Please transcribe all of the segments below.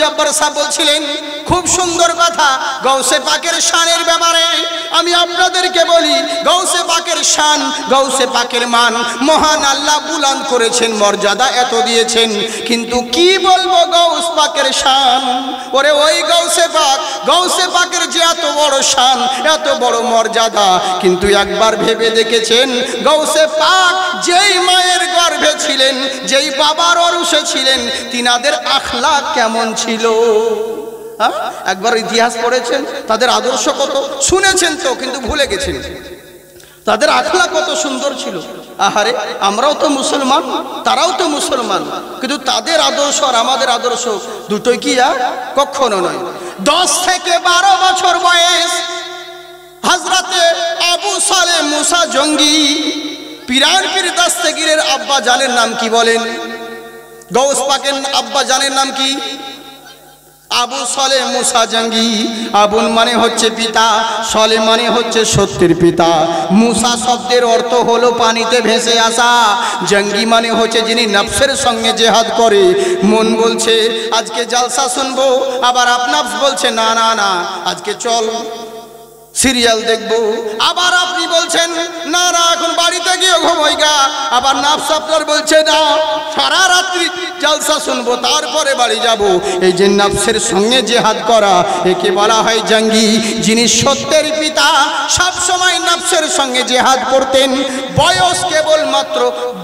জব্বার সাহেব বলছিলেন খুব সুন্দর কথা গৌসে পাকের শানের ব্যাপারে। আমি আপনাদেরকে বলি গৌসে পাকের শান, গৌসে পাকের মান মহান আল্লাহ বুলন্দ করেছেন, মর্যাদা এত দিয়েছেন, কিন্তু কি বলবো গৌস পাকের শান। ওরে ওই গৌসে পাকের যে এত বড় শান, এত বড় মর্যাদা, কিন্তু একবার ভেবে দেখেছেন গৌসে পাক যেই মায়ের গর্ভে ছিলেন, যেই বাবার অরুষে ছিলেন, তিনাদের আখলাক কেমন ছিল? একবার ইতিহাস পড়েছেন? তাদের আদর্শ কত শুনেছেন তো, কিন্তু ভুলে গেছেন তাদের আখলাক কত সুন্দর ছিল। আহারে, আমরাও তো মুসলমান, তারাও তো মুসলমান, কিন্তু তাদের আদর্শ আর আমাদের আদর্শ দুটোই কি কখনো নয়। 10 থেকে 12 বছর বয়স হযরতে আবু সালেহ মুসা জঙ্গি পিরান পীর দস্তগীরের আব্বা জানের নাম কি বলেন? গৌস পাকের আব্বা জানের নাম কি? আবু সালেহ মুসা জঙ্গি। আবুল মানে হচ্ছে পিতা, সালেহ মানে হচ্ছে সত্যের পিতা। মুসা শব্দের অর্থ হলো পানিতে ভেসে আসা, জঙ্গি মানে হচ্ছে যিনি নফসের সঙ্গে জিহাদ করে। মন বলছে আজকে জলসা শুনবো, আবার আপনাফস বলছে না না না আজকে চল সিরিয়াল দেখবো, আবার আপনি বলছেন না না এখন বাড়িতে গিয়ে ঘুমাইগা, আবার নাফস আপনার বলছে না সারা রাত্রি জলসা শুনবো তারপরে বাড়ি যাব। এই যে নাফসের সঙ্গে জিহাদ করা, একে বলা হয় জঙ্গি। যিনি সত্যের পিতা সব সময় নাফসের সঙ্গে জিহাদ করতেন। বয়স কেবল মাত্র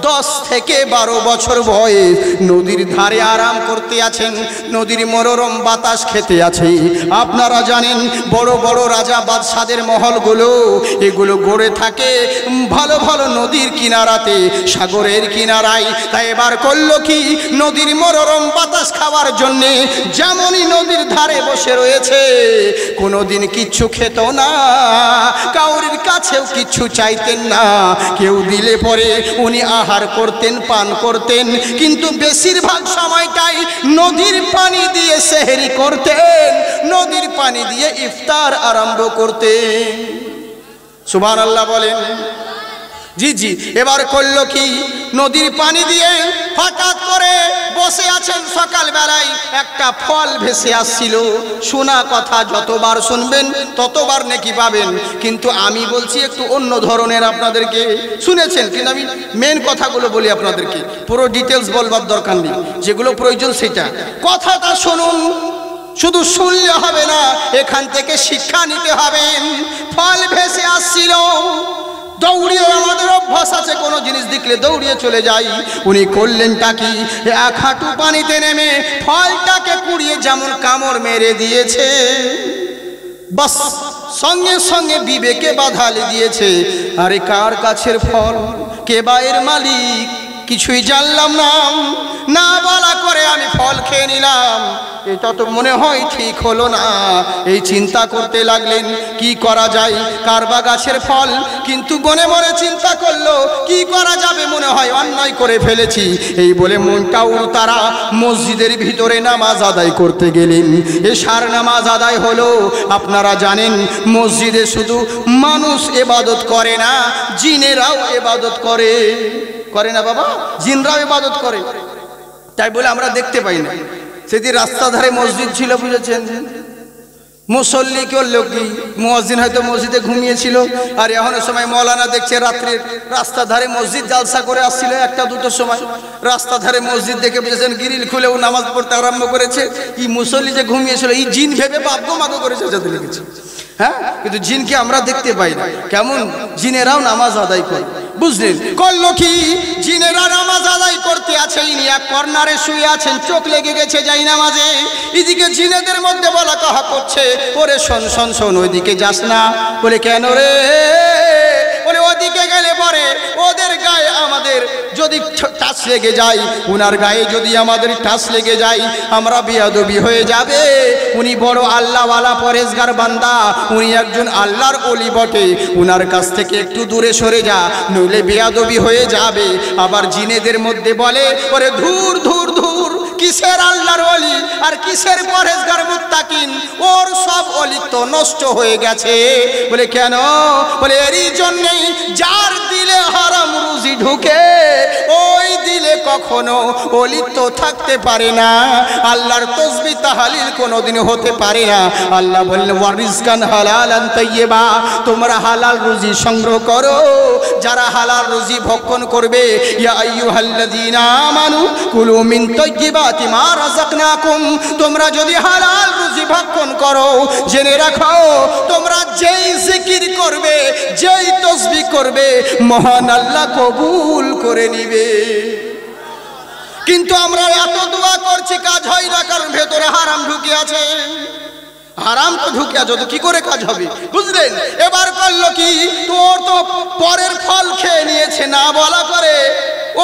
10 থেকে 12 বছর বয়স। নদীর ধারে আরাম করতে আছেন, নদীর মনোরম বাতাস খেতে আছে। আপনারা জানেন বড় বড় রাজা বাদশাদের মহলগুলো এগুলো গড়ে থাকে ভালো ভালো নদীর কিনারাতে, সাগরের কিনারায়। তাই এবার করলো কি, নদীর মনোরম বাতাস খাওয়ার জন্যে যেমনই নদীর ধারে বসে রয়েছে, কোনোদিন কিচ্ছু খেত না, কাউরির কাছেও কিচ্ছু চাইতেন না। কেউ দিলে পরে উনি আহার করতেন, পান করতেন, কিন্তু বেশিরভাগ সময়টাই নদীর পানি দিয়ে সেহরি করতেন, নদীর পানি দিয়ে ইফতার আরম্ভ করতেন। সুবহানাল্লাহ বলেন। জি জি। এবার করলো কি, নদীর পানি দিয়ে হঠাৎ করে বসে আছেন, সকাল বেলায় একটা ফল ভেসে আসছিল। শোনা কথা যতবার শুনবেন ততবার নেকি পাবেন, কিন্তু আমি বলছি একটু অন্য ধরনের। আপনাদেরকে শুনেছেন, কিন্তু আমি মেন কথাগুলো বলি আপনাদেরকে, পুরো ডিটেলস বলবার দরকার নেই, যেগুলো প্রয়োজন সেটা কথাটা শুনুন। শুধু শুনলে হবে না, এখান থেকে শিক্ষা নিতে হবে। ফল ভেসে আসছিল, দৌড়িয়ে, আমাদের অভ্যাস আছে কোনো জিনিস দেখলে দৌড়িয়ে চলে যাই। উনি করলেনটা কি, এক হাঁটু পানিতে নেমে ফলটাকে কুড়িয়ে যেমন কামড় মেরে দিয়েছে, বাস সঙ্গে সঙ্গে বিবেকে বাধা দিয়েছে। আরে কার কাছের ফল, কে বা এর মালিক, কিছুই জানলাম না, না বলা করে আমি ফল খেয়ে নিলাম। এটা তো মনে হয় ঠিক হলো না। এই চিন্তা করতে লাগলেন কি করা যায়, কারবা গাছের ফল, কিন্তু মনে মনে চিন্তা করলো কি করা যাবে, মনে হয় অন্যায় করে ফেলেছি। এই বলে মনটাও তারা মসজিদের ভিতরে নামাজ আদায় করতে গেলেন। এশার নামাজ আদায় হলো। আপনারা জানেন মসজিদে শুধু মানুষ ইবাদত করে না, জিনেরাও ইবাদত করে। করে না বাবা? জিনরাও ইবাদত করে। তাই বলে আমরা দেখতে পাই না। সেদিন রাস্তা ধারে মসজিদ ছিল, বুঝেছেন, মুসল্লি করলো কি, মুয়াজ্জিন হয়তো মসজিদে ঘুমিয়েছিল, আর এখন সময় মৌলানা দেখছে রাত্রে রাস্তা ধারে মসজিদ জালসা করে আসছিল 1টা-2টোর সময়। রাস্তা ধারে মসজিদ দেখে বুঝেছেন গ্রিল খুলেও নামাজ পড়তে আরম্ভ করেছে। এই মুসল্লি যে ঘুমিয়েছিল, এই জিন ভেবে বাগ্য মাগো করেছে যাতে লেগেছে। হ্যাঁ, কিন্তু জিনকে আমরা দেখতে পাই না। কেমন জিনেরাও নামাজ আদায় করে, বুঝলেন? করলো কি, জিনেরা নামাজ আদায় করতে আছে, ইনি এক কর্নারে শুয়ে আছেন, চোখ লেগে গেছে যাই নামাজে। এদিকে জিনেদের মধ্যে বলা কাহা করছে, ওরে শোন শোন শোন, ওইদিকে যাস না। বলে কেন রে? বলে ওদিকে গেলে পরে ওদের গায়ে আমাদের যদি টাচ লেগে যায়, উনার গায়ে যদি আমাদের টাচ লেগে যায়, আমরা বেয়াদবি হয়ে যাবে। উনি বড় আল্লাহওয়ালা পরেজগার বান্দা, উনি একজন আল্লাহর ওলি বটে, উনার কাছ থেকে একটু দূরে সরে যা, নইলে বেয়াদবি হয়ে যাবে। আবার জিনেদের মধ্যে বলে, ওরে ধুর ধুর ধুর, কিসের আল্লাহর ওলি আর কিসের পরেজগার মুত্তাকিন, ওর সব অলিত্ব নষ্ট হয়ে গেছে। বলে কেন? বলে এরই জন্যেই যার দিলে হারাম রুজি ঢুকে, ওই দিলে কখনো অলিত্ব থাকতে পারে না। আল্লাহর তসবিহ অবশ্যই তাহলিল কোনোদিন হতে পারে না। আল্লাহ বললেন ওয়ারিজকান হালালান তাইয়্যিবা, তোমরা হালাল রুজি সংগ্রহ করো। যারা হালাল রুজি ভক্ষণ করবে, ইয়া আইয়ুহাল্লাযীনা আমানু কুলু মিন তাইয়্যিবাতি মা রাযাকনাকুম, তোমরা যদি হালাল রুজি ভক্ষণ করো, জেনে রাখো তোমরা যেই জিকির করবে, যেই তাসবিহ করবে, মহান আল্লাহ কবুল করে নিবে। কিন্তু আমরা এত দোয়া করছি, কাজ হয় না, কারণ ভেতরে হারাম ঢুকে আছে। হারাম তো ঢুকে আছে, তো কি করে কাজ হবে? বুঝলেন? এবার করলো কি, তোর তো পরের ফল খেয়ে নিয়েছে, না বলা করে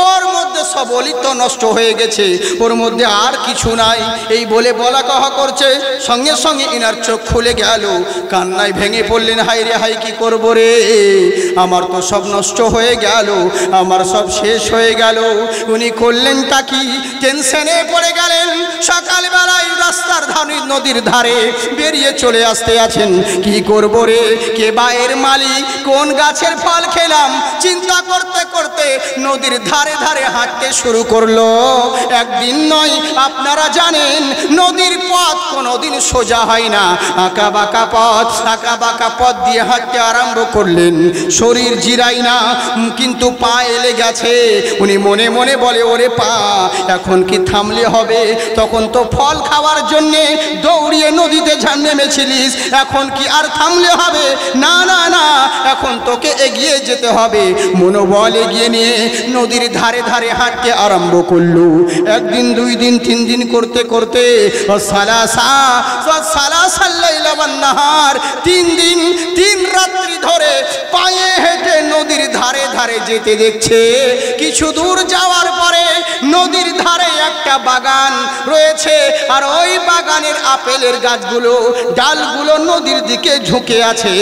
ওর মধ্যে সব অলিত নষ্ট হয়ে গেছে, ওর মধ্যে আর কিছু নাই। এই বলে বলা কহা করছে, সঙ্গে সঙ্গে ইনার চোখ খুলে গেল, কান্নায় ভেঙে পড়লেন, হাই রে হাই, কি করব রে, আমার তো সব নষ্ট হয়ে গেল, আমার সব শেষ হয়ে গেল। উনি করলেনটা কি, টেনশনে পড়ে গেলেন। সকালবেলায় রাস্তার ধারে, নদীর ধারে বেরিয়ে চলে আসতে আছেন, কি করব রে, কে বা এর মালিক, কোন গাছের ফল খেলাম, চিন্তা করতে করতে নদীর ধারে ধারে হাঁটতে শুরু করলো। একদিন নয়, আপনারা জানেন নদীর পথ কোনোদিন সোজা হয় না, আঁকা বাঁকা পথ, আঁকা বাঁকা পথ দিয়ে হাঁটতে আরম্ভ করলেন। শরীর জিরাই না, কিন্তু পা এলে গেছে। উনি মনে মনে বলে, ওরে পা, এখন কি থামলে হবে? তখন তো ফল খাওয়ার জন্যে দৌড়িয়ে নদীতে নেমেছিলিস, এখন কি আর থামলে হবে? না না না, এখন তোকে এগিয়ে যেতে হবে। মনোবল এগিয়ে নিয়ে নদীর ধারে ধারে হাঁটতে আরম্ভ করলো। একদিন, দুই দিন, তিন দিন করতে করতে তিন দিন তিন রাত্রি ধরে পায়ে হেঁটে নদীর ধারে ধারে যেতে দেখছে। কিছু দূর যাওয়ার পরে নদীর ধারে একটা বাগান রয়েছে, আর ওই বাগানের আপেলের গাছগুলো, ডালগুলো নদীর দিকে ঝুঁকে আছে।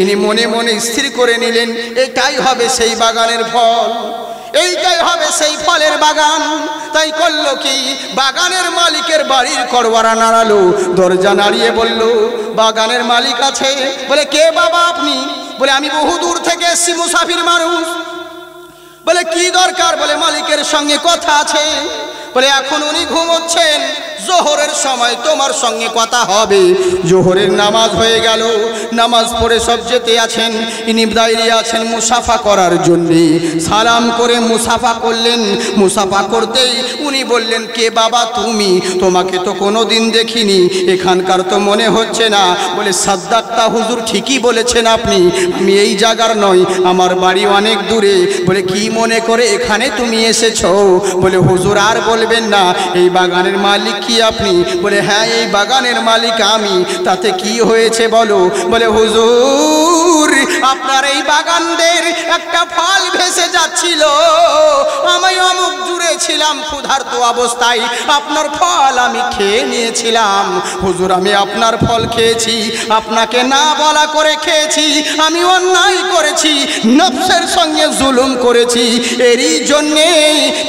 ইনি মনে মনে স্থির করে নিলেন, এটাই হবে সেই বাগানের ফল, এইটাই হবে সেই ফলের বাগান। তাই করলো কি, বাগানের মালিকের বাড়ির করওয়ারা নাড়ালো, দরজা নাড়িয়ে বলল, বাগানের মালিক আছে? বলে, কে বাবা আপনি? বলে, আমি বহু দূর থেকে এসেছি, মুসাফির মানুষ। বলে, কি দরকার? বলে, মালিকের সঙ্গে কথা আছে। বলে, এখন উনি ঘুমোচ্ছেন, জোহরের সময় তোমার সঙ্গে কথা হবে। জোহরের নামাজ হয়ে গেল, নামাজ পড়ে সব যেতে আছেন। ইনি দাঁড়িয়ে আছেন মুসাফা করার জন্যে। সালাম করে মুসাফা করলেন। মুসাফা করতেই উনি বললেন, কে বাবা তুমি? তোমাকে তো কোনো দিন দেখিনি, এখানকার তো মনে হচ্ছে না। বলে, সাদ্দাক্তা হুজুর, ঠিকই বলেছেন আপনি, আমি এই জায়গার নয়, আমার বাড়ি অনেক দূরে। বলে, কি মনে করে এখানে তুমি এসেছো? বলে, হুজুর আর বলবেন না, এই বাগানের মালিক কি আপনি? বলে, হ্যাঁ, এই বাগানের মালিক আমি। তাতে কি হয়েছে বলো? বলে, হুজুর, আপনার এই বাগানদের একটা ফল ভেসে যাচ্ছিল, আমি অমুক দূরে ছিলাম ক্ষুধার্ত অবস্থায়, আপনার ফল আমি খেয়ে নিয়েছিলাম। হুজুর, আমি আপনার ফল খেয়েছি, আপনাকে না বলা করে খেয়েছি, আমি অন্যায় করেছি, নফসের সঙ্গে জুলুম করেছি। এরই জন্যে,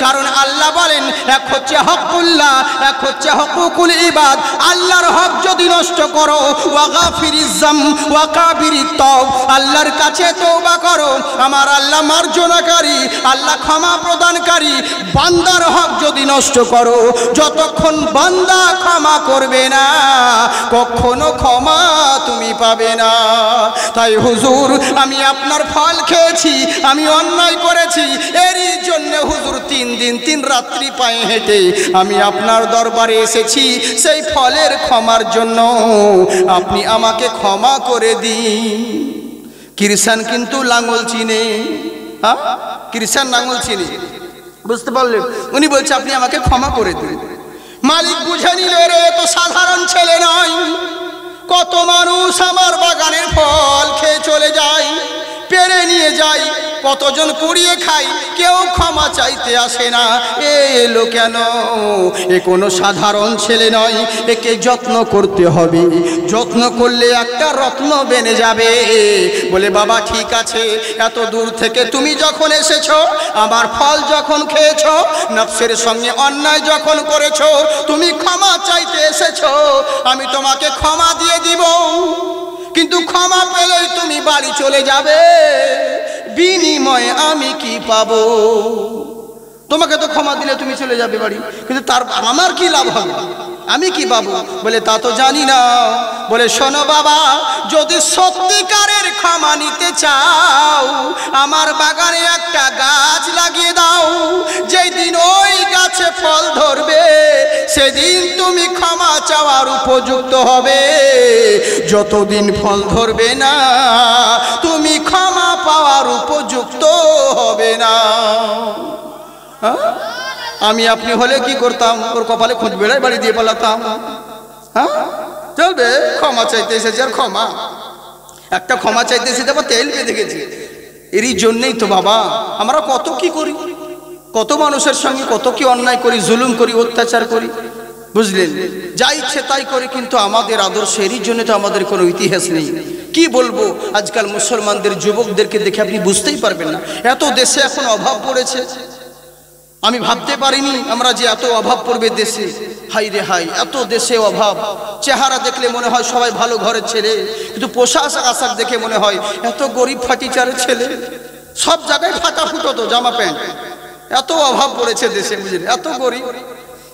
কারণ আল্লাহ বলেন, এক হচ্ছে হকুল্লাহ, এক হচ্ছে হকুকুল ইবাদ। আল্লাহর হক যদি নষ্ট করো, ওয়াগাফিরিজ যাম ওয়া কাবিরিত তাওব, আল্লাহর কাছে তওবা করো, আমার আল্লাহ মার্জনাকারী, আল্লাহ ক্ষমা প্রদানকারী। বান্দার হক যদি নষ্ট করো, যতক্ষণ বান্দা ক্ষমা করবে না, কখনো ক্ষমা তুমি পাবে না। তাই হুজুর, আমি আপনার ফল খেয়েছি, আমি অন্যায় করেছি, এরই জন্য হুজুর তিন দিন তিন রাত্রি পায়ে হেঁটে আমি আপনার দরবারে এসেছি, সেই ফলের ক্ষমার জন্য। আপনি আমাকে ক্ষমা করে দিন। কৃষাণ কিন্তু লাঙল চিনে, হ্যাঁ, কৃষাণ লাঙল চিনে, বুঝতে পারলেন? উনি বলছে, আপনি আমাকে ক্ষমা করে দিন। মালিক বুঝে নিল, রে তো সাধারণ ছেলে নয়, কত মানুষ আমার বাগানের ফল খেয়ে চলে যায়, পেরে নিয়ে যায়, কতজন কুড়িয়ে খায়, কেউ ক্ষমা চাইতে আসে না। এলো কেন? এ কোনো সাধারণ ছেলে নয়, একে যত্ন করতে হবে, যত্ন করলে একটা রত্ন বেনে যাবে। বলে, বাবা ঠিক আছে, এত দূর থেকে তুমি যখন এসেছো, আমার ফল যখন খেয়েছো, নফসের সঙ্গে অন্যায় যখন করেছো, তুমি ক্ষমা চাইতে এসেছো, আমি তোমাকে ক্ষমা দিয়ে দিব। কিন্তু ক্ষমা পেলেই তুমি বাড়ি চলে যাবে, বিনিময়ে আমি কি পাবো? তোমাকে তো ক্ষমা দিলে তুমি চলে যাবে বাড়ি, কিন্তু তার আমার কি লাভ হবে, আমি কি পাবো? বলে তা তো জানি না। বলে শোনো বাবা, যদি সত্যিকারের ক্ষমা নিতে চাও আমার বাগানে একটা গাছ লাগিয়ে দাও, যেই দিন ওই গাছে ফল ধরবে সেদিন তুমি ক্ষমা চাওয়ার উপযুক্ত হবে। যতদিন ফল ধরবে না তুমি ক্ষমা পাওয়ার উপযুক্ত হবে না। আমি আপনি হলে কি করতাম? ওর কপালে খুঁজ বেড়াই বাড়ি দিয়ে পালাতাম। হ্যাঁ চলবে, ক্ষমা চাইতে এসেছে আর ক্ষমা, একটা ক্ষমা চাইতে এসেছে আবার তেল বেঁধে গেছে। এরই জন্যেই তো বাবা আমরা কত কি করি, কত মানুষের সঙ্গে কত কি অন্যায় করি, জুলুম করি, অত্যাচার করি, বুঝলেন, যা ইচ্ছে তাই করি, কিন্তু আমাদের আদর্শ এরই জন্য তো আমাদের কোনো ইতিহাস নেই। কি বলবো, আজকাল মুসলমানদের যুবকদেরকে দেখে আপনি বুঝতেই পারবেন না এত দেশে এখন অভাব পড়েছে। আমি ভাবতে পারিনি আমরা যে এত অভাব পড়বে দেশে। হাই রে হাই, এত দেশে অভাব। চেহারা দেখলে মনে হয় সবাই ভালো ঘরের ছেলে, কিন্তু পোশাক আশাক দেখে মনে হয় এত গরিব ফাটিচারের ছেলে। সব জায়গায় ফাটা ফুটো তো জামা প্যান্ট, এত অভাব পড়েছে দেশে, বুঝলেন, এত গরিব।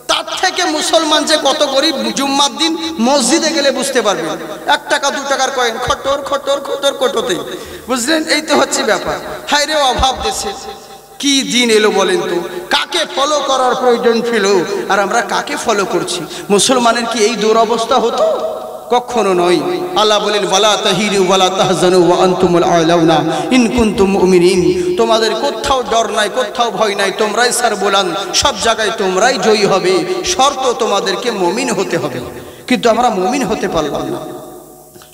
তার থেকে মুসলমান যে কত গরিব জুম্মার দিন মসজিদে গেলে বুঝতে পারবেন। 1 টাকা 2 টাকার কয়েন খটর খটর খটর কটোতে, বুঝলেন, এই তো হচ্ছে ব্যাপার। হাই রে অভাব দেশে, কি দিন এলো বলেন তো? কাকে ফলো করার প্রয়োজন ছিল আর আমরা কাকে ফলো করছি? মুসলমানের কি এই দুরবস্থা হতো? কখনো নয়। আল্লাহ বলেন ওয়ালা তাহিরু ওয়ালা তাহজানু ওয়া আনতুমুল আ'লাউনা ইন কুনতুম মুমিনিন। তোমাদের কোথাও ডর নাই, কোথাও ভয় নাই, তোমরাই সারবোলান, সব জায়গায় তোমরাই জয়ী হবে, শর্ত তোমাদেরকে মুমিন হতে হবে। কিন্তু আমরা মুমিন হতে পারলাম না,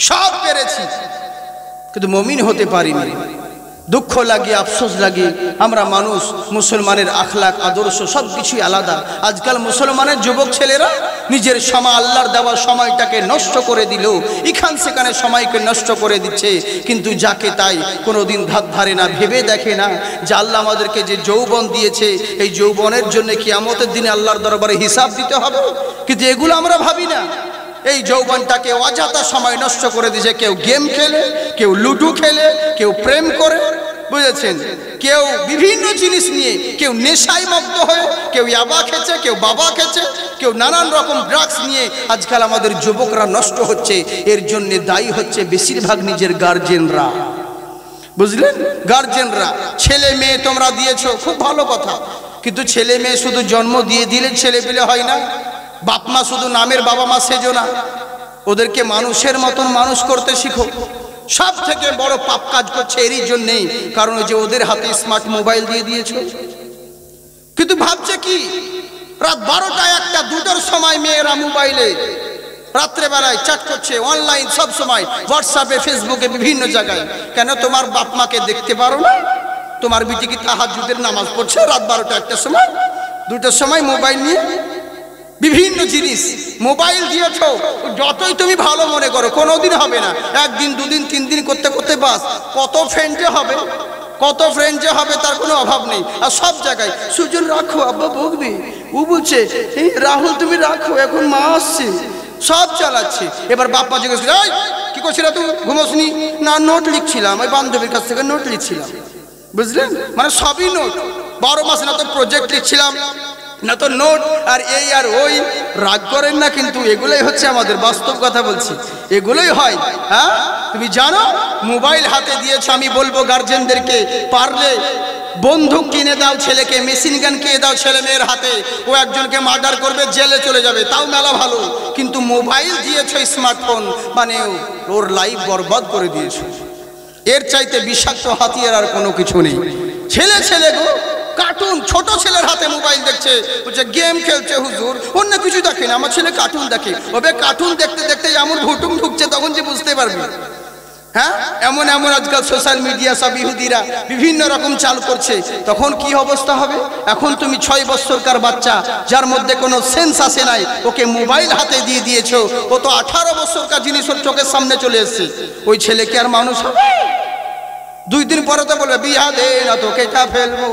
সব পেরেছি কিন্তু মুমিন হতে পারিনি। দুঃখ লাগে, আফসোস লাগে। আমরা মানুষ, মুসলমানের আখলাক আদর্শ সব কিছুই আলাদা। আজকাল মুসলমানের যুবক ছেলেরা নিজের সময়, আল্লাহর দেওয়া সময়টাকে নষ্ট করে দিল, এখান সেখানে সময়কে নষ্ট করে দিচ্ছে, কিন্তু যাকে তাই কোনোদিন ধার ধারে না, ভেবে দেখে না যে আল্লাহ আমাদেরকে যে যৌবন দিয়েছে, এই যৌবনের জন্য কিয়ামতের দিনে আল্লাহর দরবারে হিসাব দিতে হবে। কিন্তু এগুলো আমরা ভাবি না। এই যৌবনটাকে অযথা সময় নষ্ট করে দিয়েছে। কেউ গেম খেলে, কেউ লুডু খেলে, কেউ প্রেম করে, বুঝেছেন, কেউ বিভিন্ন জিনিস নিয়ে, কেউ নেশায় মগ্ন হয়ে, কেউ ইয়াবা খেছে, কেউ বাবা খেছে, কেউ নানান রকম ড্রাগস নিয়ে আজকাল আমাদের যুবকরা নষ্ট হচ্ছে। এর জন্য দায়ী হচ্ছে বেশিরভাগ নিজের গার্জেনরা, বুঝলেন, গার্জেনরা। ছেলে মেয়ে তোমরা দিয়েছো, খুব ভালো কথা, কিন্তু ছেলে মেয়ে শুধু জন্ম দিয়ে দিলে ছেলে পেলে হয় না। বাপ মা শুধু নামের বাবা মা সেজো না, ওদেরকে মানুষের মতন মানুষ করতে শিখো। সব থেকে বড় পাপ কাজ করছে এরই জন্যেই, কারণ ওই যে ওদের হাতে স্মার্ট মোবাইল দিয়ে দিয়েছো। কিন্তু ভাবছে কি, রাত 12টা 1টা 2টার সময় মেয়েরা মোবাইলে রাত্রেবেলায় চ্যাট করছে, অনলাইন সব সময়, হোয়াটসঅ্যাপে, ফেসবুকে, বিভিন্ন জায়গায়। কেন তোমার বাপ মাকে দেখতে পারো না? তোমার বিটি কি তাহাজ্জুদের নামাজ পড়ছে রাত 12টা 1টার সময়, 2টার সময় মোবাইল নিয়ে? বিভিন্ন জিনিস মোবাইল দিয়েছ, যতই তুমি ভালো মনে করো কোনোদিন হবে না। 1 দিন 2 দিন 3 দিন করতে করতে বাস কত ফ্রেন্ডে হবে, কত ফ্রেন্ড যে হবে তার কোনো অভাব নেই। আর সব জায়গায় সুজন রাখো, আব্বা বকবে, ও বলছে এই রাহুল তুমি রাখো, এখন মা আসছে, সব চালাচ্ছে। এবার বাপ্পা জিজ্ঞেস করে, এই কি করছিস তুই, ঘুমোসনি? না, নোট লিখছিলাম, ওই বান্ধবীর কাছ থেকে নোট লিখছিলাম, বুঝলেন, মানে সবই নোট। 12 মাস না তো প্রজেক্ট লিখছিলাম, না তো নোট, আর এই আর ওই। রাগ করেন না, কিন্তু এগুলোই হচ্ছে আমাদের বাস্তব কথা বলছি, এগুলোই হয়। হ্যাঁ, তুমি জানো মোবাইল হাতে দিয়েছো, আমি বলবো গার্জেনদেরকে, পারলে বন্দুক কিনে দাও ছেলেকে, মেশিন গান কিনে দাও ছেলে মেয়ের হাতে, ও একজনকে মার্ডার করবে, জেলে চলে যাবে, তাও মেলা ভালো। কিন্তু মোবাইল দিয়েছো, স্মার্টফোন, মানে ওর লাইফ বরবাদ করে দিয়েছো। এর চাইতে বিষাক্ত হাতিয়ার আর কোনো কিছু নেই। ছেলে ছেলে গো কার্টুন, ছোট ছেলের হাতে মোবাইল দেখছে, বলছে গেম খেলছে, হুজুর অন্য কিছু দেখে না, আমার ছেলে কার্টুন দেখে। ওবে কার্টুন দেখতে দেখতে এমন ভুটুম ঢুকছে, তখন যে বুঝতে পারবি। হ্যাঁ, এমন এমন আজকাল সোশ্যাল মিডিয়া সব ইহুদিরা বিভিন্ন রকম চাল করছে, তখন কি অবস্থা হবে? এখন তুমি 6 বছরকার বাচ্চা, যার মধ্যে কোনো সেন্স আসে নাই, ওকে মোবাইল হাতে দিয়ে দিয়েছো, ও তো 18 বছরকার জিনিস ওর চোখের সামনে চলে এসছে। ওই ছেলেকে আর মানুষ হবে? 2 দিন পরে তো বলবে বিয়া দে না তো কেটা ফেলবো।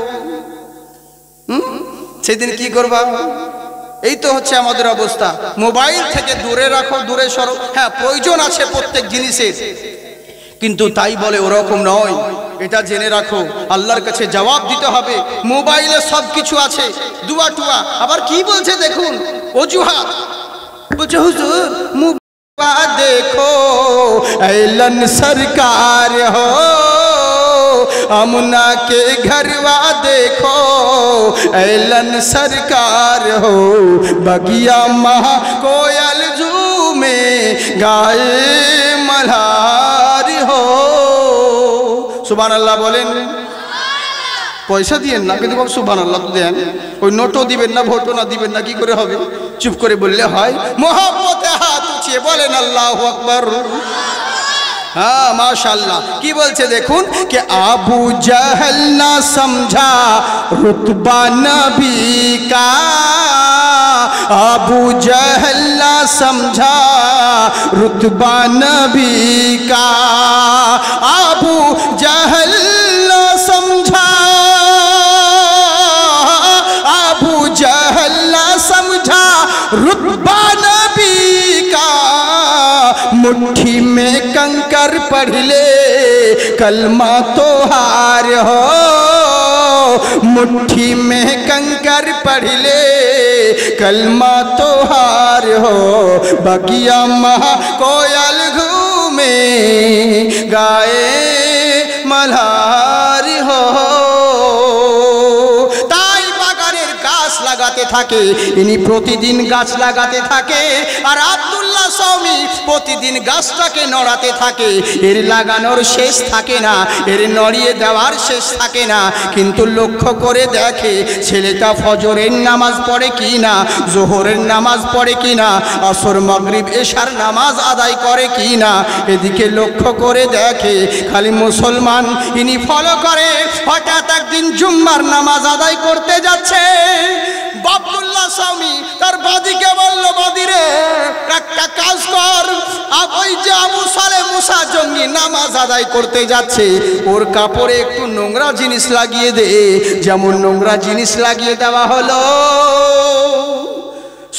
সেদিন কি করবা? এই তো হচ্ছে আমাদের অবস্থা। মোবাইল থেকে দূরে রাখো, দূরে সরো। হ্যাঁ, প্রয়োজন আছে প্রত্যেক জিনিসের, কিন্তু তাই বলে ওরকম নয়। এটা জেনে রাখো, আল্লাহর কাছে জবাব দিতে হবে। মোবাইলে সব কিছু আছে, দুয়া টুয়া। আবার কি বলছে দেখুন, অজুহাত বলছে, হুজুর মোবাইল দেখো ऐलन सरकार हो, अमुना के घरवा देखो ऐलन सरकार हो, बगिया महा कोयल झूमे गाए मल्हार हो। सुभान अल्लाह बोलें, পয়সা দিয়েন না কিন্তু সুবহানাল্লাহ তো দেন, ওই নোটও দিবেন না, ভোটও না দিবেন না, কি করে হবে? চুপ করে বললে হয়। মোহাব্বতে হাত উঠিয়ে বলেন আল্লাহু আকবার। हाँ माशाल्लाह। की बोलছে দেখুন कि आबू जहल ना समझा रुतबा नबी का, आबू जहल ना समझा रुतबा नबी का, आबू जहल ना समझा, आबू जहल ना समझा रुतबा नबी का, मुट्ठी में कंकर पढ़ ले कलमा तो हार हो, मुट्ठी में कंकर पढ़ ले कलमा तो हार हो, बगिया महा कोयल घूमे गाए मल्हार हो। লাগাতে থাকে, ইনি প্রতিদিন গাছ লাগাতে থাকে, আর আব্দুল্লাহ সাওমি প্রতিদিন গাছটাকে নড়াতে থাকে। এর লাগানোর শেষ থাকে না, এর নড়িয়ে দেওয়ার শেষ থাকে না। কিন্তু লক্ষ্য করে দেখে ছেলেটা ফজরের নামাজ পড়ে কি না, জোহরের নামাজ পড়ে কি না, আসর মাগরিব এশার নামাজ আদায় করে কি না, এদিকে লক্ষ্য করে দেখে। খালি মুসলমান ইনি ফলো করে। হঠাৎ একদিন জুম্মার নামাজ আদায় করতে যাচ্ছে, আব্দুল্লাহ সাওমি তার বাদীকে বলল, বাদী রে একটা কাজ কর, ওই যে আবু সালে মুসা জঙ্গি নামাজ আদায় করতে যাচ্ছে, ওর কাপড়ে একটু নোংরা জিনিস লাগিয়ে দে। যেমন নোংরা জিনিস লাগিয়ে দেওয়া হলো,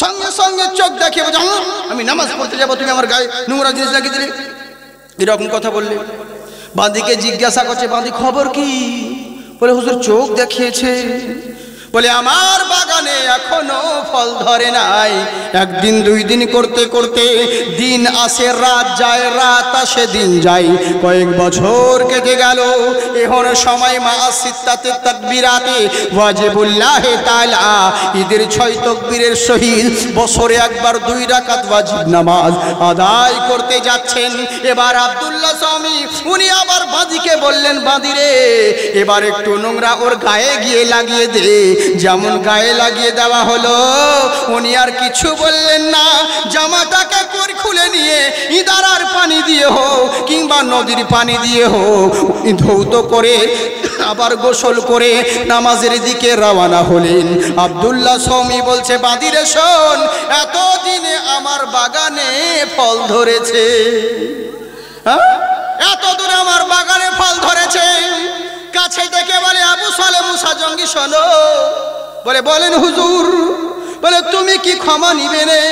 সঙ্গে সঙ্গে চোখ দেখিয়ে বলছে, আমি নামাজ পড়তে যাবো, তুমি আমার গায়ে নোংরা জিনিস লাগিয়ে দিলে। এরকম কথা বললে বাদীকে জিজ্ঞাসা করছে, বাদী খবর কি? বলে হুজুর চোখ দেখিয়েছে। বলে আমার বাগানে এখনো ফল ধরে নাই। একদিন দুই দিন করতে করতে দিন আসে রাত যায়, রাত আসে দিন যায়, কয়েক বছর কেটে গেল। এখন সময় মা সিত্তাতে তাকবীরাতে ওয়াজিবুল্লাহ তাআলা, ঈদের 6 তাকবীরের সহিত বছরে একবার 2 রাকাত ওয়াজিব নামাজ আদায় করতে যাচ্ছেন। এবার আব্দুল্লাহ সাওমি উনি আবার বাদীকে বললেন, বাদী রে এবার একটু নোংরা ওর গায়ে গিয়ে লাগিয়ে দে। যেমন গায়ে লাগিয়ে দেওয়া হলো, উনি আর কিছু বললেন না। জামাটাকে খুলে নিয়ে ইদারার পানি দিয়ে হোক কিংবা নদীর পানি দিয়ে হোক ধৌত করে আবার গোসল করে নামাজের দিকে রওনা হলেন। আব্দুল্লাহ সাওমি বলছে, বাদী রে শোন, এতদিনে আমার বাগানে ফল ধরেছে, এত দূরে আমার বাগানে ফল ধরেছে। কাছে ডেকে বলে, আবু সালে মুসা জঙ্গি শোনো। বলে বলেন হুজুর। বলে তুমি কি ক্ষমা নিবে রে?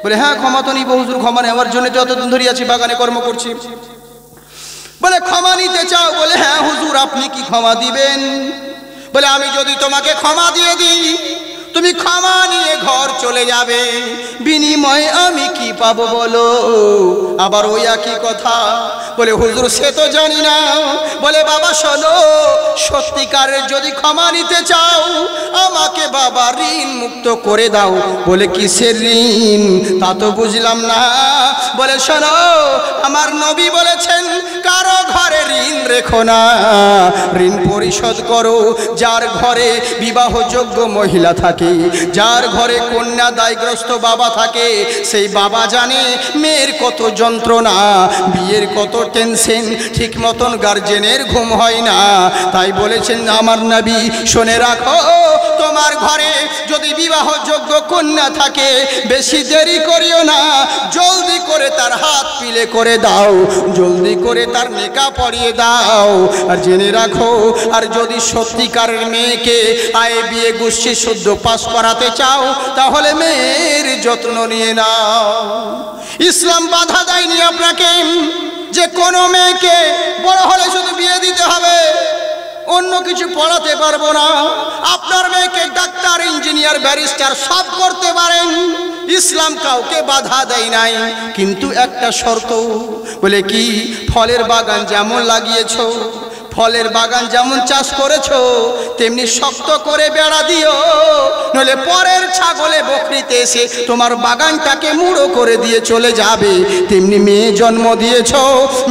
বলে হ্যাঁ ক্ষমা তো নিব হুজুর, ক্ষমা নেওয়ার জন্য যতদিন ধরে আছি বাগানে কর্ম করছি। বলে ক্ষমা নিতে চাও? বলে হ্যাঁ হুজুর, আপনি কি ক্ষমা দিবেন? বলে আমি যদি তোমাকে ক্ষমা দিয়ে দিই, তুমি ক্ষমা নিয়ে ঘর চলে যাবে, বিনিময়ে আমি কি পাবো বলো? আবার ওই একই কথা। বলে হুজুর সে তো জানি না। বলে বাবা শোনো, সত্যিকারের যদি ক্ষমা নিতে চাও আমাকে বাবা ঋণ মুক্ত করে দাও। বলে কিসের ঋণ? তা তো বুঝলাম না। বলে শোনো, আমার নবী বলেছেন কারো ঘরে ঋণ রেখো না, ঋণ পরিশোধ করো। যার ঘরে বিবাহযোগ্য মহিলা থাকে, যার ঘরে কন্যা দায়গ্রস্ত বাবা থাকে, সেই বাবা জানে মেয়ের কত যন্ত্রণা, বিয়ের কত টেনশন, ঠিক মতন গার্জেনের ঘুম হয় না। তাই বলেছেন আমার নবী, শুনে রাখো, তোমার ঘরে যদি বিবাহযোগ্য কন্যা থাকে বেশি দেরি করিও না, জলদি করে তার হাত পিলে করে দাও, জলদি করে তার নেকা পরিয়ে দাও। আর জেনে রাখো, আর যদি সত্যিকারের মেয়েকে আয়ে বিয়ে গোষ্ঠী শুদ্ধ পাস করাতে চাও তাহলে মেয়ের যত্ন নিয়ে নাও। ইসলাম বাধা দেয়নি আপনাকে, যে কোনো মেয়েকে বড় হলে শুধু বিয়ে দিতে হবে, অন্য কিছু পড়াতে পারবো না। আপনার মেয়েকে ডাক্তার, ইঞ্জিনিয়ার, ব্যারিস্টার সব করতে পারেন, ইসলাম কাউকে বাধা দেয় নাই। কিন্তু একটা শর্ত, বলে কি, ফলের বাগান যেমন লাগিয়েছো, ফলের বাগান যেমন চাষ করেছো, তেমনি শক্ত করে বেড়া দিও, নইলে পরের ছাগলে বকরিতে এসে তোমার বাগানটাকে মুড়ো করে দিয়ে চলে যাবে। তেমনি মেয়ে জন্ম দিয়েছো,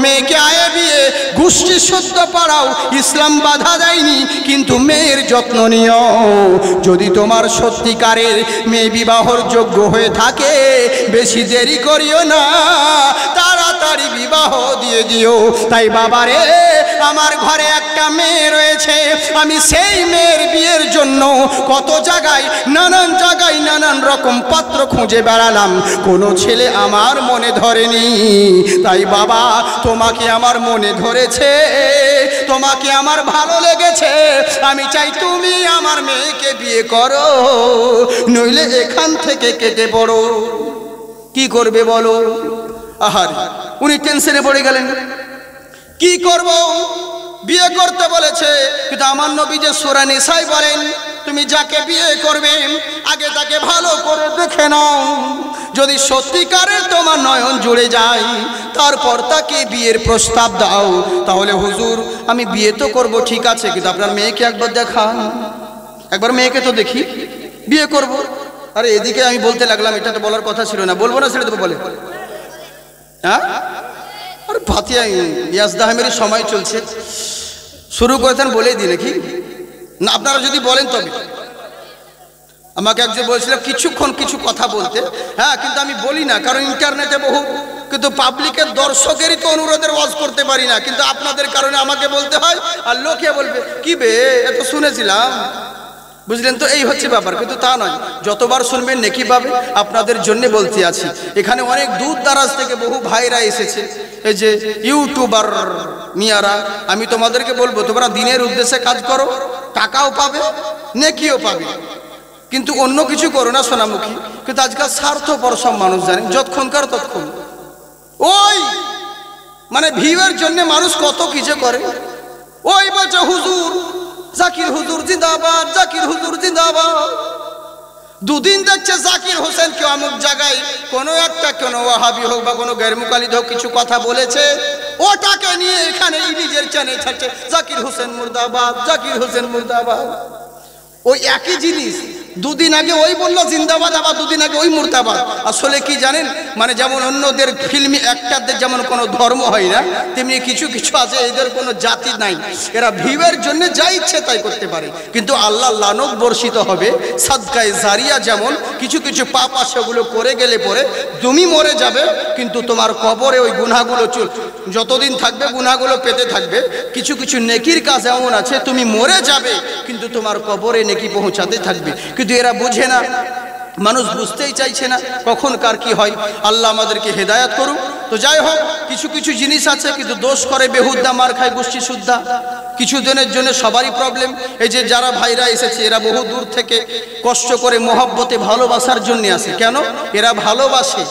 মেয়েকে আয়ে বিয়ে গোষ্ঠী শুদ্ধ পড়াও, ইসলাম বাধা দেয়নি, কিন্তু মেয়ের যত্ন নিও। যদি তোমার সত্যিকারের মেয়ে বিবাহর যোগ্য হয়ে থাকে, বেশি দেরি করিও না, তাড়াতাড়ি বিবাহ দিয়ে দিও। তাই বাবারে, আমার ঘরে একটা মেয়ে রয়েছে, আমি সেই মেয়ের বিয়ের জন্য কত জায়গায়, নানান রকম পাত্র খুঁজে বেড়ালাম, কোনো ছেলে আমার মনে ধরেনি। তাই বাবা, তোমাকে আমার মনে ধরেছে, তোমাকে আমার ভালো লেগেছে, আমি চাই তুমি আমার মেয়েকে বিয়ে করো, নইলে এখান থেকে কেটে পড়ো। কি করবে বলো? আহার, উনি টেনশনে পড়ে গেলেন, কি করব? বিয়ে করতে বলেছে, কিন্তু আমার নবী যে সূরা নিসায় বলেন, তুমি যাকে বিয়ে করবে আগে তাকে ভালো করে দেখে নাও, যদি সত্যিকারের তোমার নয়ন জুড়ে যায়, তারপর তাকে বিয়ের প্রস্তাব দাও। তাহলে হুজুর, আমি বিয়ে তো করব, ঠিক আছে, কিন্তু আপনার মেয়েকে একবার দেখান, একবার মেয়েকে তো দেখি, বিয়ে করব। আরে এদিকে আমি বলতে লাগলাম, এটা তো বলার কথা ছিল না, বলবো না, ছেড়ে দেবো বলে, হ্যাঁ? আর ফাতিয়া ইয়াজদাহমের সময় চলছে, শুরু করেছেন বলেই দিই নাকি না? আপনারা যদি বলেন তবে। আমাকে একজন বলছিল কিছুক্ষণ কিছু কথা বলতে, হ্যাঁ, কিন্তু আমি বলি না, কারণ ইন্টারনেটে বহু, কিন্তু পাবলিকের দর্শকেরই তো অনুরোধের ওয়াজ করতে পারি না, কিন্তু আপনাদের কারণে আমাকে বলতে হয়, আর লোকে বলবে কি বে, এত শুনেছিলাম, বুঝলেন তো? এই হচ্ছে ব্যাপার, কিন্তু তা নয়, যতবার শুনবেন নেকি পাবে। আপনাদের জন্য বলতে আছি, এখানে অনেক দূর দারাজ থেকে বহু ভাইরা এসেছে, এই যে ইউটিউবার মিয়ারা, আমি তোমাদেরকে বলবো, তোমরা দিনের উদ্দেশ্যে কাজ করো, টাকাও পাবে, নেকিও পাবে, কিন্তু অন্য কিছু করো না সোনামুখী। কিন্তু আজকাল স্বার্থপর সব মানুষ, জানেন, যতক্ষণকার ততক্ষণ, ওই মানে ভিউয়ের জন্য মানুষ কত কিছু করে। ওই বলছে হুজুর, জাকির হুজুর জিন্দাবাদ, জাকির হুজুর জিন্দাবাদ। দুদিন দেখছে জাকির হোসেন কেউ অমুক জায়গায় কোনো একটা, কোনো ওয়াহাবি হোক বা কোনো গैरमुकालिद হোক, কিছু কথা বলেছে, ওটাকে নিয়ে এখানে নিজের চ্যানেল ছাড়ছে, জাকির হোসেন মুর্দাবাদ, জাকির হোসেন মুর্দাবাদ। ওই একই জিনিস দুদিন আগে ওই বললো জিন্দাবাদ, আবার দুদিন আগে ওই মুর্দাবাদ। আসলে কি জানেন, মানে যেমন অন্যদের ফিল্মি অ্যাক্টরদের যেমন কোনো ধর্ম হয় না, তেমনি কিছু কিছু আছে, এদের কোনো জাতি নাই, এরা ভিউয়ের জন্য যা ইচ্ছে তাই করতে পারে, কিন্তু আল্লাহ লানত বর্ষিত হবে। সাদকায়ে জারিয়া যেমন কিছু কিছু পাপ আছে, ওগুলো করে গেলে পরে তুমি মরে যাবে, কিন্তু তোমার কবরে ওই গুনাহগুলো যতদিন থাকবে গুনাহগুলো পেতে থাকবে। কিছু কিছু নেকির কাজ এমন আছে, তুমি মরে যাবে কিন্তু তোমার কবরে নেকি পৌঁছাতে থাকবে, কিন্তু এরা বোঝে না, মানুষ বুঝতেই চাইছে না কখন কার কি হয়। আল্লাহ আমাদেরকে হেদায়াত করুক। তো যাই হোক, কিছু কিছু জিনিস আছে, কিন্তু দোষ করে বেহুদ্দা, মার খায় গোষ্ঠী শুদ্ধা, কিছু দিনের জন্য সবারই প্রবলেম। এই যে যারা ভাইরা এসেছে, এরা বহু দূর থেকে কষ্ট করে মহব্বতে ভালোবাসার জন্য আসে। কেন? এরা ভালোবাসে,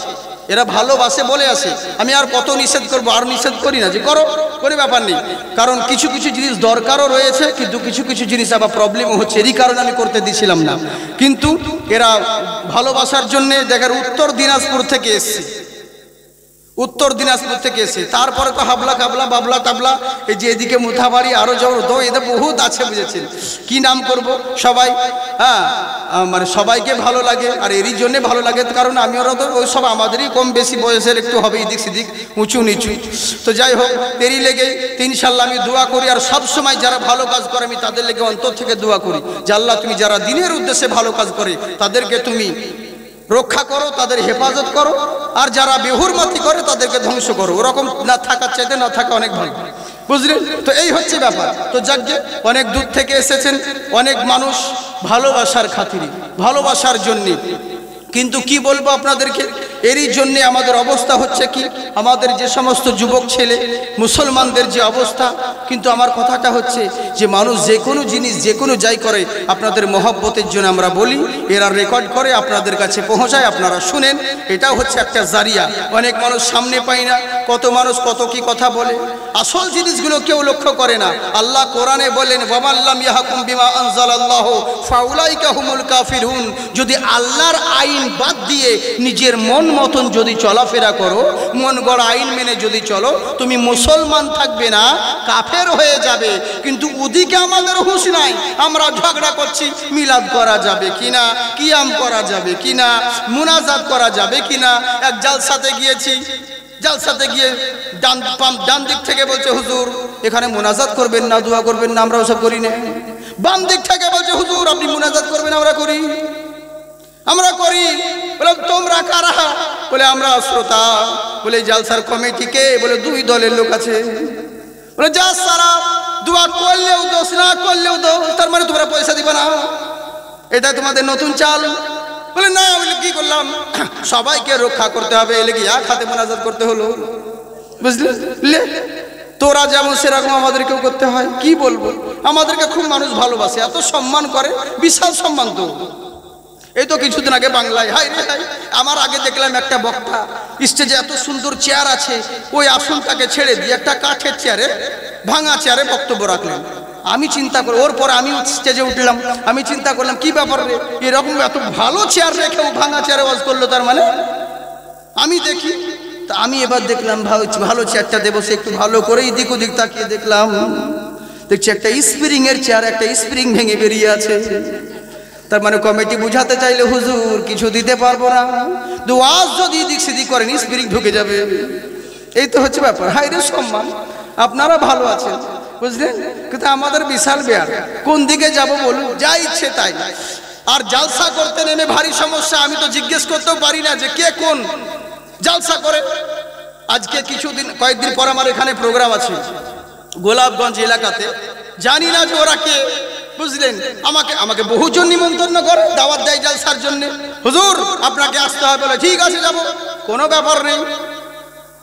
এরা ভালোবাসে বলে আসে। আমি আর কত নিষেধ করবো, আর নিষেধ করি না যে করো, কোনো ব্যাপার নেই, কারণ কিছু কিছু জিনিস দরকারও রয়েছে, কিন্তু কিছু কিছু জিনিস আবার প্রবলেমও হচ্ছে, এরই কারণে আমি করতে দিছিলাম না। কিন্তু এরা ভালোবাসার জন্যে দেখেন উত্তর দিনাজপুর থেকে এসছে, উত্তর দিনাজপুর থেকে এসে, তারপরে তো হাবলা কাবলা, বাবলা টাবলা, এই যে এদিকে মুথাবাড়ি, আরো জোর তো, এদের বহুত আছে, বুঝেছেন? কি নাম করব, সবাই, হ্যাঁ, মানে সবাইকে ভালো লাগে, আর এরই জন্যে ভালো লাগে, কারণ আমি ওরা তো ওই সব আমাদেরই কম বেশি বয়সের, একটু হবে এদিক সেদিক, উঁচু নিচু। তো যাই হোক, এরই লেগে ইনশাল্লাহ আমি দোয়া করি, আর সব সময় যারা ভালো কাজ করে আমি তাদের লেগে অন্তর থেকে দোয়া করি যে আল্লাহ, তুমি যারা দিনের উদ্দেশ্যে ভালো কাজ করে তাদেরকে তুমি রক্ষা করো, তাদের হেফাজত করো, আর যারা বেহুরমতি করে তাদেরকে ধ্বংস করো। ওরকম না থাকার চাইতে না থাকা অনেক ভালো, বুঝলেন তো? এই হচ্ছে ব্যাপার। তো যাকে অনেক দূর থেকে এসেছেন অনেক মানুষ ভালোবাসার খাতিরে, ভালোবাসার জন্যে, কিন্তু কি বলবো আপনাদেরকে, এরই জন্য আমাদের অবস্থা হচ্ছে কি, আমাদের যে সমস্ত যুবক ছেলে মুসলমানদের যে অবস্থা। কিন্তু আমার কথাটা হচ্ছে যে মানুষ যে কোনো জিনিস যে কোনো যাই করে আপনাদের মহব্বতের জন্য আমরা বলি, এরা রেকর্ড করে আপনাদের কাছে পৌঁছায়, আপনারা শুনেন। এটাও হচ্ছে একটা জারিয়া। অনেক মানুষ সামনে পায় না, কত মানুষ কত কি কথা বলে, আসল জিনিসগুলো কেউ লক্ষ্য করে না। আল্লাহ কোরআনে বলেন ওয়ামাল্লাম ইয়াহকুম বিমা আনজালাল্লাহু ফাউলাইকা হুমুল কাফিরুন। যদি আল্লাহর আইন বাদ দিয়ে নিজের মন মতন যদি চলাফেরা করো, মন গড়া আইন মেনে যদি চলো, তুমি মুসলমান থাকবে না, কাফের হয়ে যাবে। কিন্তু ওদিকে আমাদের হুঁশ নাই, আমরা ঝগড়া করছি মিলাদ করা যাবে কিনা, কিয়াম করা যাবে কিনা, মুনাজাত করা যাবে কিনা। এক জালসাতে গিয়েছি, জালসাতে গিয়ে ডান দিক থেকে বলছে হুজুর এখানে মুনাজাত করবেন না, দোয়া করবেন না, আমরা ওসব করি না। বাম দিক থেকে বলছে হুজুর আপনি মুনাজাত করবেন, আমরা করি। বলে তোমরা কারা? বলে আমরা শ্রোতা। বলে জালসার কমিটি কে? বলে দুই দলের লোক আছে। বলে যা সারা দোয়া করলেও দোষ, না করলেও দোষ, তার মানে তোমরা পয়সা দিবে না, এটা তোমাদের নতুন চাল। বলে না, বলে কি করলাম, সবাইকে রক্ষা করতে হবে, এলে কি এক হাতে মুনাজাত করতে হলো, বুঝলে? তোরা যেমন সেরকম আমাদেরকেও করতে হয়। কি বলবো, আমাদেরকে খুব মানুষ ভালোবাসে, এত সম্মান করে, বিশাল সম্মান। তো এই তো কিছুদিন আগে বাংলায়, হাই রে হাই, আমার আগে দেখলাম একটা বক্তা স্টেজে, এত সুন্দর চেয়ার আছে, ওই আসনটাকে ছেড়ে দিয়ে একটা কাঠের চেয়ারে, ভাঙা চেয়ারে বক্তব্য রাখলেন। আমি চিন্তা করি, ওর পরে আমি স্টেজে উঠলাম, আমি চিন্তা করলাম কি ব্যাপার রে, এরকম এত ভালো চেয়ার রেখেও ভাঙা চেয়ারে ওয়াজ করলো, তার মানে আমি দেখি। তা আমি এবার দেখলাম ভালো চেয়ারটা দেবো, সে একটু ভালো করেই দিক ওদিক তাকিয়ে দেখলাম, দেখছি একটা স্প্রিং এর চেয়ার, একটা স্প্রিং ভেঙে বেরিয়ে আছে। তার মানে কমিটি বুঝাতে চাইলে হুজুর কিছু দিতে পারবো না, ওয়াজ যদি দিক সেদিক করেন স্প্রিং ঢুকে যাবে। এই তো হচ্ছে ব্যাপার। হাই রে সম্মান, আপনারা ভালো আছেন, বুঝলেন, কিন্তু আমাদের বিশাল বেয়ার, কোন দিকে যাব বলুন, যা ইচ্ছে তাই। আর জালসা করতে নেমে ভারী সমস্যা, আমি তো জিজ্ঞেস করতেও পারি না যে কে কোন জালসা করে। আজকে কয়েকদিন পর আমার এখানে প্রোগ্রাম আছে গোলাপগঞ্জ এলাকাতে, জানি না যে ওরা কে, বুঝলেন। আমাকে বহুজন নিমন্ত্রণ করে, দাওয়াত দেয় জালসার জন্য, হুজুর আপনাকে আসতে হবে, বলে ঠিক আছে যাব, কোনো ব্যাপার নেই।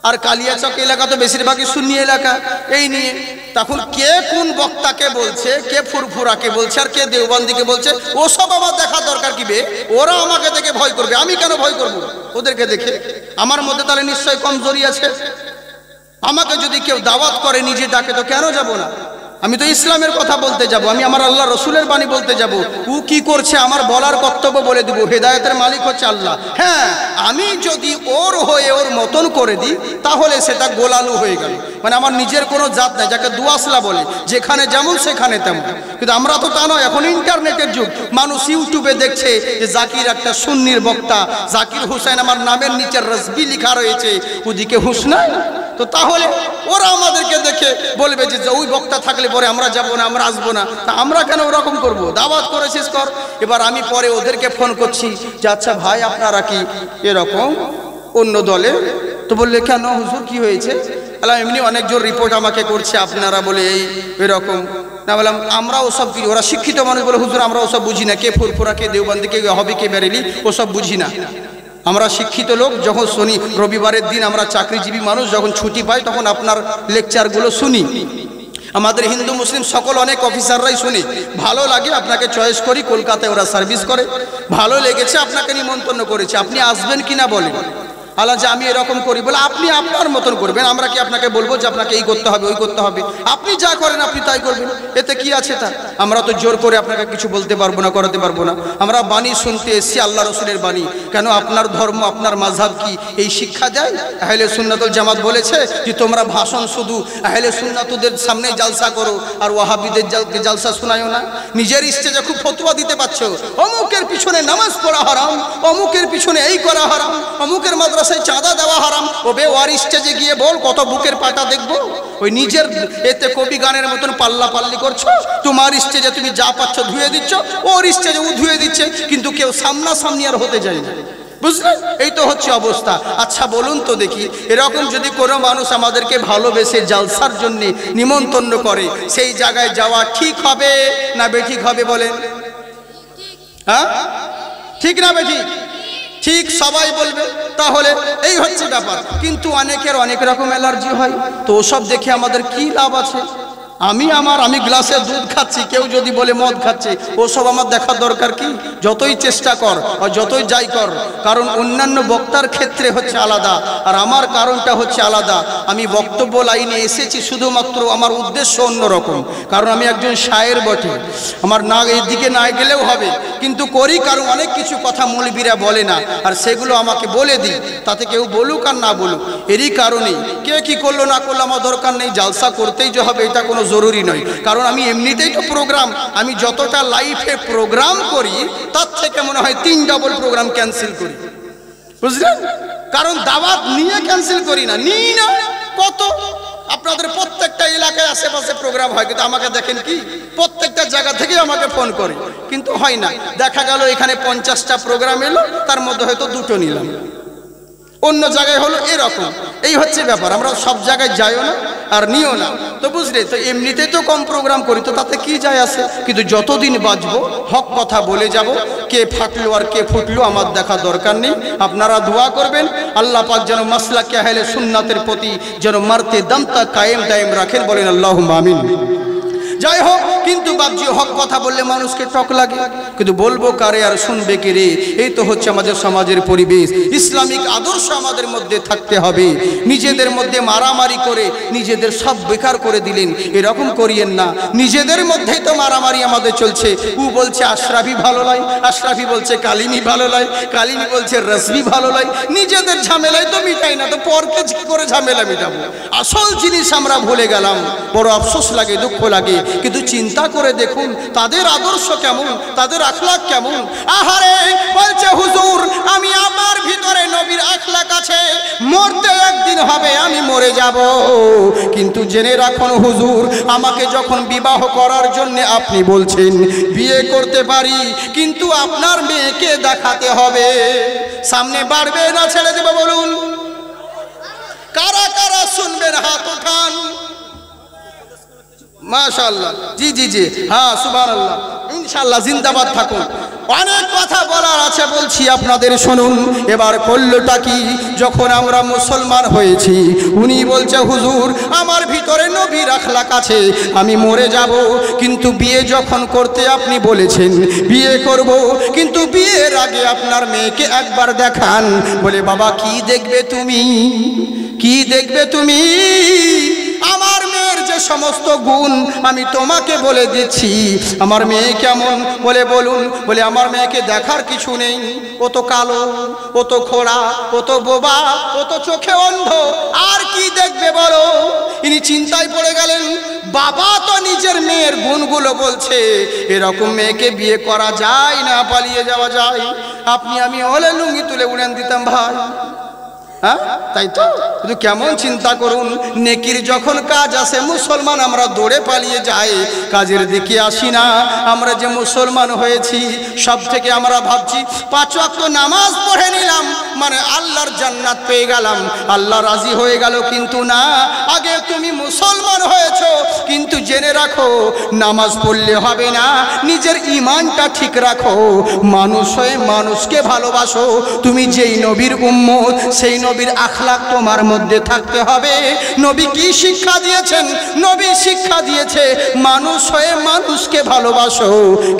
আর কালিয়াচক এলাকা তো বেশিরভাগই সুন্নি এলাকা, এই নিয়ে তখন কে কোন বক্তাকে বলছে, কে ফুরফুরাকে বলছে, আর কে দেওবন্দিকে বলছে, ওসব আমার দেখার দরকার কি বে? ওরা আমাকে দেখে ভয় করবে, আমি কেন ভয় করব ওদেরকে দেখে? আমার মধ্যে তাহলে নিশ্চয়ই কমজোরি আছে। আমাকে যদি কেউ দাওয়াত করে নিজে ডাকে, তো কেন যাব না? আমি তো ইসলামের কথা বলতে যাব, আমি আমার আল্লাহ রসুলের বাণী বলতে যাব। ও কি করছে আমার বলার কর্তব্য বলে দিব, হেদায়েতের মালিক হচ্ছে আল্লাহ। হ্যাঁ, আমি যদি ওর হয়ে ওর মতন করে দিই, তাহলে সেটা গোলালু হয়ে গেল, মানে আমার নিজের কোনো জাত নাই, যাকে দুয়াসলা বলে, যেখানে যেমন সেখানে তেমন। কিন্তু আমরা তো তা নয়, এখন ইন্টারনেটের যুগ, মানুষ ইউটিউবে দেখছে যে জাকির একটা সুন্নির বক্তা, জাকির হুসাইন আমার নামের নিচে রসবি লেখা রয়েছে, ওদিকে হুস নাই। তো তাহলে ওরা আমাদেরকে দেখে বলবে যে ওই বক্তা থাকলে পরে আমরা যাব না, আমরা আসবো না। তা আমরা কেন ওরকম করব? দাওয়াত করেছিস কর। এবার আমি পরে ওদেরকে ফোন করছি যে আচ্ছা ভাই আপনারা কি এরকম অন্য দলে? তো বললে কেন হুজুর কি হয়েছে? এমনি অনেক জোর রিপোর্ট আমাকে করছে আপনারা বলে এই এরকম। না বললাম আমরা ওসব কি, ওরা শিক্ষিত মানুষ বলে হুজুর আমরা ওসব বুঝি না, কে ফুরফুরা, কে দেওবন্দি, কে হবি, কে বেরেলি, ওসব বুঝি না। আমরা শিক্ষিত লোক, যখন শনি রবিবারের দিন আমরা চাকরিজীবী মানুষ, যখন ছুটি পাই তখন আপনার লেকচারগুলো শুনি। আমাদের হিন্দু মুসলিম সকল অনেক অফিসাররাই শুনি, ভালো লাগে, আপনাকে চয়েস করি, কলকাতায় ওরা সার্ভিস করে, ভালো লেগেছে, আপনাকে নিমন্ত্রণ করেছে, আপনি আসবেন কিনা বলেন। আল্লাহ যে আমি এরকম করি, বলে আপনি আপনার মতন করবেন, আমরা কি আপনাকে বলবো যে আপনাকে এই করতে হবে ওই করতে হবে? আপনি যা করেন আপনি তাই করবেন, এতে কি আছে তা? আমরা তো জোর করে আপনাকে কিছু বলতে পারবো না, করাতে পারবো না। আমরা বাণী শুনতে এসেছি, আল্লাহ রসুলের বাণী। কেন আপনার ধর্ম আপনার মাযহাব কি এই শিক্ষা দেয়? আহলে সুন্নাতুল জামাত বলেছে যে তোমরা ভাষণ শুধু আহলে সুন্নাতদের সামনে জালসা করো, আর ওয়াহাবিদের জালসা শোনায়ও না। নিজের স্টেজে খুব ফতোয়া দিতে পারছো, অমুকের পিছনে নামাজ পড়া হারাম, অমুকের পিছনে এই করা হারাম, অমুকের মাদ্রাসা চাঁদা দেওয়া হারাম। ওবে ওয়ার স্টেজে গিয়ে বল কত বুকের পাটা দেখবো। ওই নিজের এতে কবি গানের মতন পাল্লা পাল্লি করছো। তোমার স্টেজে তুমি যা পাচ্ছ ধুয়ে দিচ্ছ, ওর স্টেজে ও ধুয়ে দিচ্ছে, কিন্তু কেউ সামনাসামনি আর হতে যায় না, বুঝলেন? এই তো হচ্ছে অবস্থা। আচ্ছা বলুন তো দেখি, এরকম যদি কোনো মানুষ আমাদেরকে ভালোবেসে জালসার জন্য নিমন্ত্রণ করে, সেই জায়গায় যাওয়া ঠিক হবে না বেঠিক হবে বলেন? হ্যাঁ, ঠিক না বেঠিক? ঠিক সবাই বলবে, তাহলে এই হচ্ছে ব্যাপার। কিন্তু অনেকের অনেক রকম অ্যালার্জি হয়, তো ওসব দেখে আমাদের কি লাভ আছে? আমি গ্লাসে দুধ খাচ্ছি, কেউ যদি বলে মদ খাচ্ছে, ওসব আমার দেখার দরকার কি? যতই চেষ্টা কর আর যতই যাই কর, কারণ অন্যান্য বক্তার ক্ষেত্রে হচ্ছে আলাদা, আর আমার কারণটা হচ্ছে আলাদা। আমি বক্তব্য লাইনে এসেছি শুধুমাত্র আমার উদ্দেশ্য অন্যরকম, কারণ আমি একজন শায়ের বটে। আমার না এইদিকে না গেলেও হবে, কিন্তু করি কারণ অনেক কিছু কথা মৌলবীরা বলে না, আর সেগুলো আমাকে বলে দিই, তাতে কেউ বলুক আর না বলুক, এরই কারণেই। কে কি করলো না করলো আমার দরকার নেই, জালসা করতেই যে হবে এটা কোনো জরুরি নয়। কারণ আমি এমনিতেই তো প্রোগ্রাম, আমি যতটা লাইফে প্রোগ্রাম করি তার থেকে মনে হয় 3 ডবল প্রোগ্রাম ক্যান্সেল করি, বুঝলেন? কারণ দাওয়াত নিয়ে ক্যান্সেল করি না, নিই না। কত আপনাদের প্রত্যেকটা এলাকায় আশেপাশে প্রোগ্রাম হয়, কিন্তু আমাকে দেখেন কি প্রত্যেকটা জায়গা থেকে আমাকে ফোন করে, কিন্তু হয় না। দেখা গেল এখানে 50টা প্রোগ্রাম এলো, তার মধ্যে হয়তো 2টো নিলাম, অন্য জায়গায় হলো এরকম। এই হচ্ছে ব্যাপার। আমরা সব জায়গায় যাইও না আর নিও না, তো বুঝলে? তো এমনিতেই তো কম প্রোগ্রাম করি, তো তাতে কি যায় আসে? কিন্তু যতদিন বাঁচবো হক কথা বলে যাব। কে ফাটলো আর কে ফুটলো আমার দেখা দরকার নেই। আপনারা দোয়া করবেন আল্লাহ পাক যেন মাসলাকে আহলে সুন্নাতের প্রতি যেন মারতে দমতা কায়েম দায়েম রাখেন, বলেন আল্লাহুম্মা আমিন। যাই হোক, কিন্তু বাবজি হক কথা বললে মানুষকে টক লাগে, কিন্তু বলবো কারে আর শুনবে কে রে? এই তো হচ্ছে আমাদের সমাজের পরিবেশ। ইসলামিক আদর্শ আমাদের মধ্যে থাকতে হবে। নিজেদের মধ্যে মারামারি করে নিজেদের সব বেকার করে দিলেন, এরকম করিয়েন না। নিজেদের মধ্যেই তো মারামারি আমাদের চলছে। ও বলছে আশরাফি ভালো নয়, আশরাফি বলছে কালিমি ভালো নয়, কালিমি বলছে রসমি ভালো নয়। নিজেদের ঝামেলায় তো মিটাই না, তো পরকে কি করে ঝামেলা মিটাবো? আসল জিনিস আমরা ভুলে গেলাম, বড় আফসোস লাগে, দুঃখ লাগে। কিন্তু চিন্তা করে দেখুন তাদের আদর্শ কেমন, তাদের আখলাক কেমন। আহারে বলছে হুজুর আমি আমার ভিতরে নবীর আখলাক আছে, মরতে একদিন হবে আমি মরে যাব, কিন্তু জেনে রাখুন হুজুর আমাকে যখন বিবাহ করার জন্য আপনি বলছেন বিয়ে করতে পারি, কিন্তু আপনার মেয়েকে দেখাতে হবে। সামনে বাড়বে না ছেড়ে দেব বলুন? কারা কারা শুনবেন হাত উঠান। মাশাআল্লাহ, জি জি জি, হ্যাঁ সুবহানাল্লাহ, ইনশাআল্লাহ জিন্দাবাদ থাকুন। অনেক কথা বলার আছে, বলছি আপনাদের শুনুন। এবার করলোটা কি? যখন আমরা মুসলমান হয়েছি, উনি বলছে হুজুর আমার ভিতরে নবীর আখলাক আছে, আমি মরে যাব, কিন্তু বিয়ে যখন করতে আপনি বলেছেন বিয়ে করব, কিন্তু বিয়ের আগে আপনার মেয়েকে একবার দেখান। বলে বাবা কি দেখবে তুমি, কি দেখবে তুমি? আমার মেয়ের যে সমস্ত গুণ আমি তোমাকে বলে দিচ্ছি। আমার মেয়ে কেমন? বলে বলুন। বলে আমার মেয়েকে দেখার কিছু নেই, ও তো কালো, ও তো খোড়া, ও তো বোবা, ও তো চোখে অন্ধ, আর কি দেখবে বলো? ইনি চিন্তায় পড়ে গেলেন। বাবা তো নিজের মেয়ের গুণগুলো বলছে, এরকম মেয়েকে বিয়ে করা যায় না, পালিয়ে যাওয়া যায়। আপনি আমি হলে লুঙ্গি তুলে উড়ান দিতাম ভাই, হ্যাঁ তাই তো? কিন্তু কেমন চিন্তা করুন, নেকির যখন কাজ আসে মুসলমান আমরা দৌড়ে পালিয়ে যাই, কাজের দিকে আসি না। আমরা যে মুসলমান হয়েছি সব থেকে আমরা ভাবছি 5 ওয়াক্ত নামাজ পড়ে নিলাম মানে আল্লাহর জান্নাত পেয়ে গেলাম, আল্লাহ রাজি হয়ে গেল। কিন্তু না, আগে তুমি মুসলমান হয়েছো, কিন্তু জেনে রাখো নামাজ পড়লে হবে না, নিজের ঈমানটা ঠিক রাখো। মানুষ হয়ে মানুষকে ভালোবাসো। তুমি যেই নবীর উম্মত সেই নবীর আখলাক তোমার মধ্যে থাকতে হবে। নবী কি শিক্ষা দিয়েছেন? নবী শিক্ষা দিয়েছে মানুষ হয়ে মানুষকে ভালোবাসো।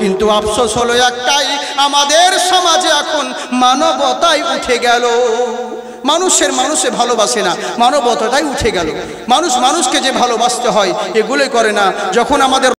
কিন্তু আফসোস হলো একটাই, আমাদের সমাজে এখন মানবতাই উঠে গেল। মানুষের মানুষে ভালোবাসে না, মানবতাটাই উঠে গেল। মানুষ মানুষকে যে ভালোবাসতে হয় এগুলোই করে না। যখন আমাদের